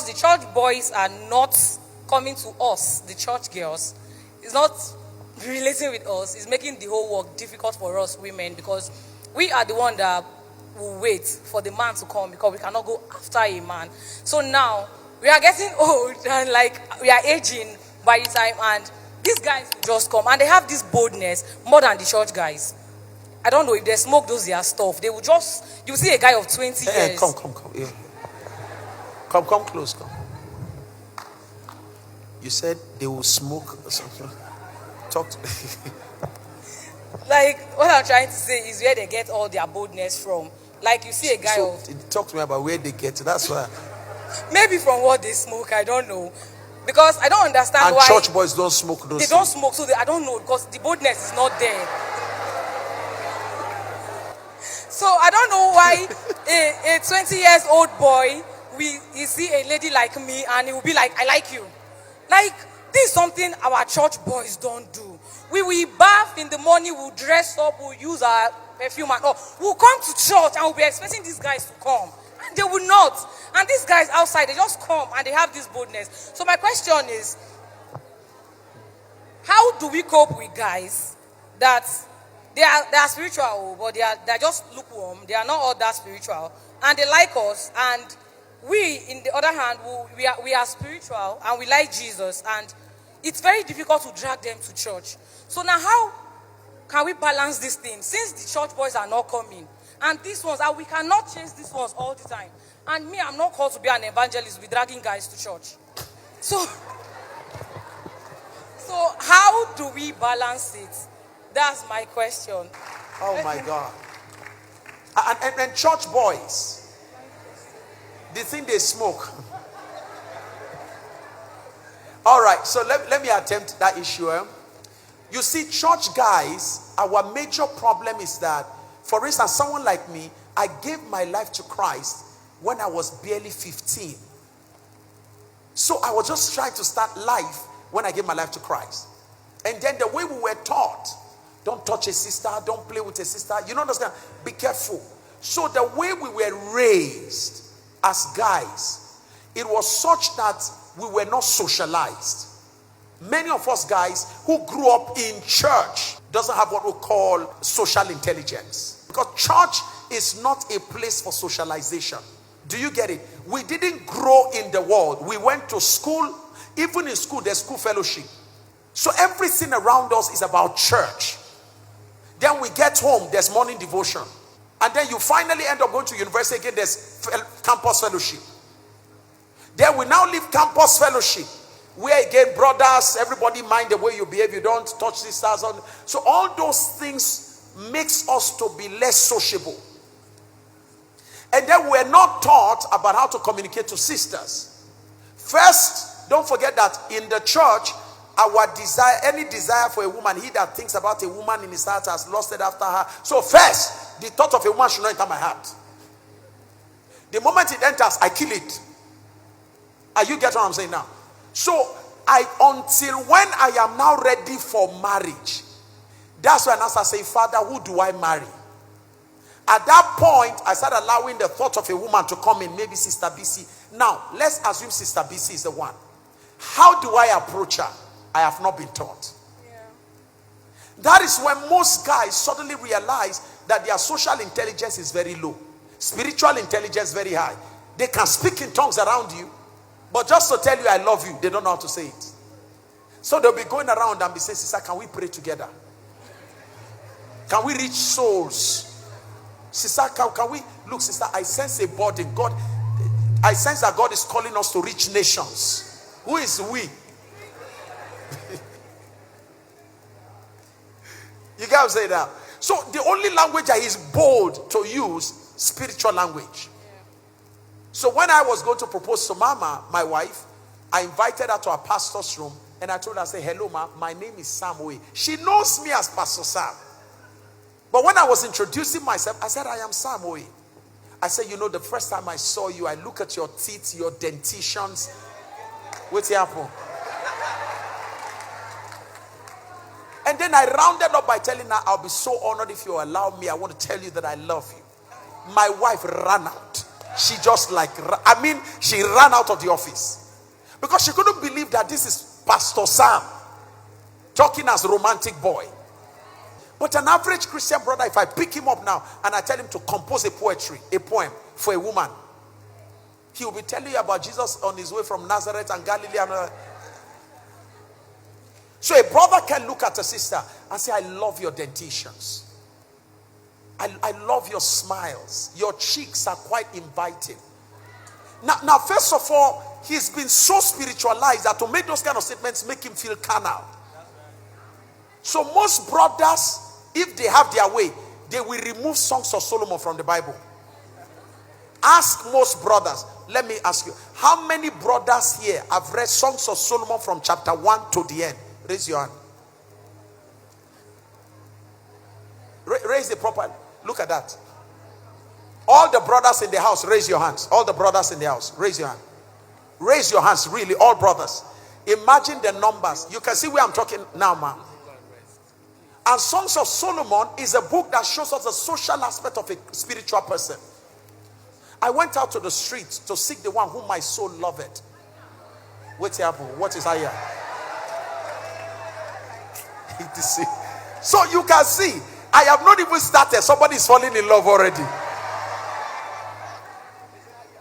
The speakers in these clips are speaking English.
the church boys are not coming to us, the church girls, it's not relating with us, it's making the whole work difficult for us women, because we are the one that will wait for the man to come, because we cannot go after a man. So now we are getting old and like we are aging by the time, and these guys will just come and they have this boldness more than the church guys. I don't know if they smoke those their stuff. They will just, you see a guy of 20 years. Come. Yeah. Come close, come. You said they will smoke or something. Talk to me. Like, what I'm trying to say is where they get all their boldness from. Like, you see a guy talk to me about where they get to. That's why. Maybe from what they smoke, I don't know. Because I don't understand and why. And church boys don't smoke those things. They don't smoke, so I don't know, because the boldness is not there. So I don't know why a 20 years old boy, you see a lady like me and he will be like, I like you. Like, this is something our church boys don't do. We will bath in the morning, we'll dress up, we'll use our perfume and all. We'll come to church and we'll be expecting these guys to come. And they will not. And these guys outside, they just come and they have this boldness. So my question is, how do we cope with guys that they are spiritual, but they are just lukewarm. They are not all that spiritual, and they like us. And we, in the other hand, we are spiritual and we like Jesus. And it's very difficult to drag them to church. So now, how can we balance this thing? Since the church boys are not coming, and these ones, we cannot chase these ones all the time. And me, I'm not called to be an evangelist with dragging guys to church. So how do we balance it? That's my question. Oh my God. And church boys, they think they smoke. All right, so let me attempt that issue. You see, church guys, our major problem is that, for instance, someone like me, I gave my life to Christ when I was barely 15. So I was just trying to start life when I gave my life to Christ. And then the way we were taught, don't touch a sister, don't play with a sister. You don't understand? Be careful. So the way we were raised as guys, it was such that we were not socialized. Many of us guys who grew up in church doesn't have what we call social intelligence. Because church is not a place for socialization. Do you get it? We didn't grow in the world. We went to school. Even in school, there's school fellowship. So everything around us is about church. Then we get home, there's morning devotion. And then you finally end up going to university again, there's campus fellowship. Then we now leave campus fellowship, where again, brothers, everybody mind the way you behave, you don't touch sisters. So all those things makes us to be less sociable. And then we're not taught about how to communicate to sisters. First, don't forget that in the church, our desire, any desire for a woman, he that thinks about a woman in his heart has lusted after her. So first, the thought of a woman should not enter my heart. The moment it enters, I kill it. Are you getting what I'm saying now? So until when I am now ready for marriage, that's when I start saying, Father, who do I marry? At that point, I start allowing the thought of a woman to come in, maybe Sister BC. Now, let's assume Sister BC is the one. How do I approach her? I have not been taught. Yeah. That is when most guys suddenly realize that their social intelligence is very low. Spiritual intelligence very high. They can speak in tongues around you, but just to tell you I love you, they don't know how to say it. So they'll be going around and be saying, Sister, can we pray together? Can we reach souls? Sister, can we? Look, sister, I sense a burden. God, I sense that God is calling us to reach nations. Who is we? You guys say that. So the only language that is bold to use, spiritual language. Yeah. So when I was going to propose to Mama, my wife, I invited her to our pastor's room and I told her, I said, hello, ma, my name is Sam Oye. She knows me as Pastor Sam. But when I was introducing myself, I said, I am Sam Oye. I said, you know, the first time I saw you, I look at your teeth, your dentitions. What's happening? And then I rounded up by telling her, I'll be so honored if you allow me. I want to tell you that I love you. My wife ran out. She just like, she ran out of the office because she couldn't believe that this is Pastor Sam talking as romantic boy. But an average Christian brother, if I pick him up now and I tell him to compose a poem for a woman, he will be telling you about Jesus on his way from Nazareth and Galilee. So a brother can look at a sister and say, I love your dentitions. I love your smiles. Your cheeks are quite inviting. Now, first of all, he's been so spiritualized that to make those kind of statements make him feel carnal. So most brothers, if they have their way, they will remove Songs of Solomon from the Bible. Ask most brothers. Let me ask you, how many brothers here have read Songs of Solomon from chapter 1 to the end? Raise your hand. Raise the proper. Look at that. All the brothers in the house, raise your hands. All the brothers in the house, raise your hand. Raise your hands, really, all brothers. Imagine the numbers. You can see where I'm talking now, man. And Songs of Solomon is a book that shows us the social aspect of a spiritual person. I went out to the streets to seek the one whom my soul loved. What's happening? What is here? So you can see, I have not even started. Somebody is falling in love already.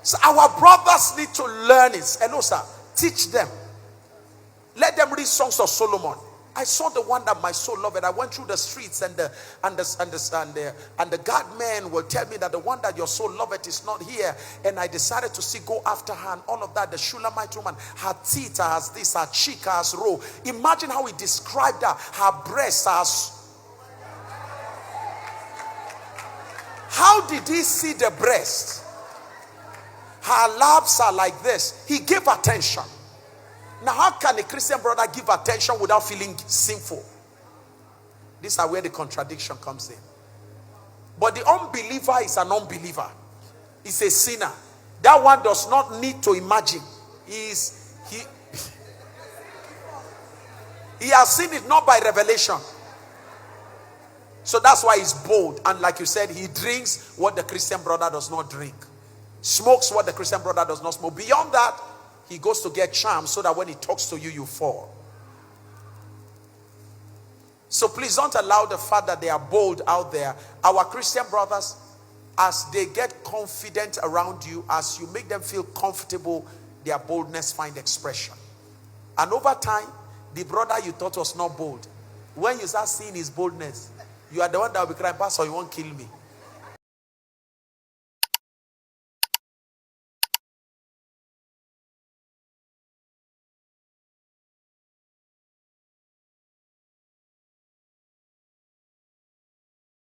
So our brothers need to learn it. Hello, sir. Teach them. Let them read Songs of Solomon. I saw the one that my soul loved. I went through the streets and the guard man will tell me that the one that your soul loved is not here. And I decided to go after her and all of that. The Shulamite woman, her teeth has this, her cheek has row. Imagine how he described her. Her breasts has. How did he see the breast? Her labs are like this. He gave attention. Now, how can a Christian brother give attention without feeling sinful? These are where the contradiction comes in. But the unbeliever is an unbeliever. He's a sinner. That one does not need to imagine. He has seen it not by revelation. So that's why he's bold. And like you said, he drinks what the Christian brother does not drink. Smokes what the Christian brother does not smoke. Beyond that, he goes to get charms so that when he talks to you, you fall. So please don't allow the fact that they are bold out there. Our Christian brothers, as they get confident around you, as you make them feel comfortable, their boldness find expression. And over time, the brother you thought was not bold, when you start seeing his boldness, you are the one that will be crying, Pastor, you won't kill me.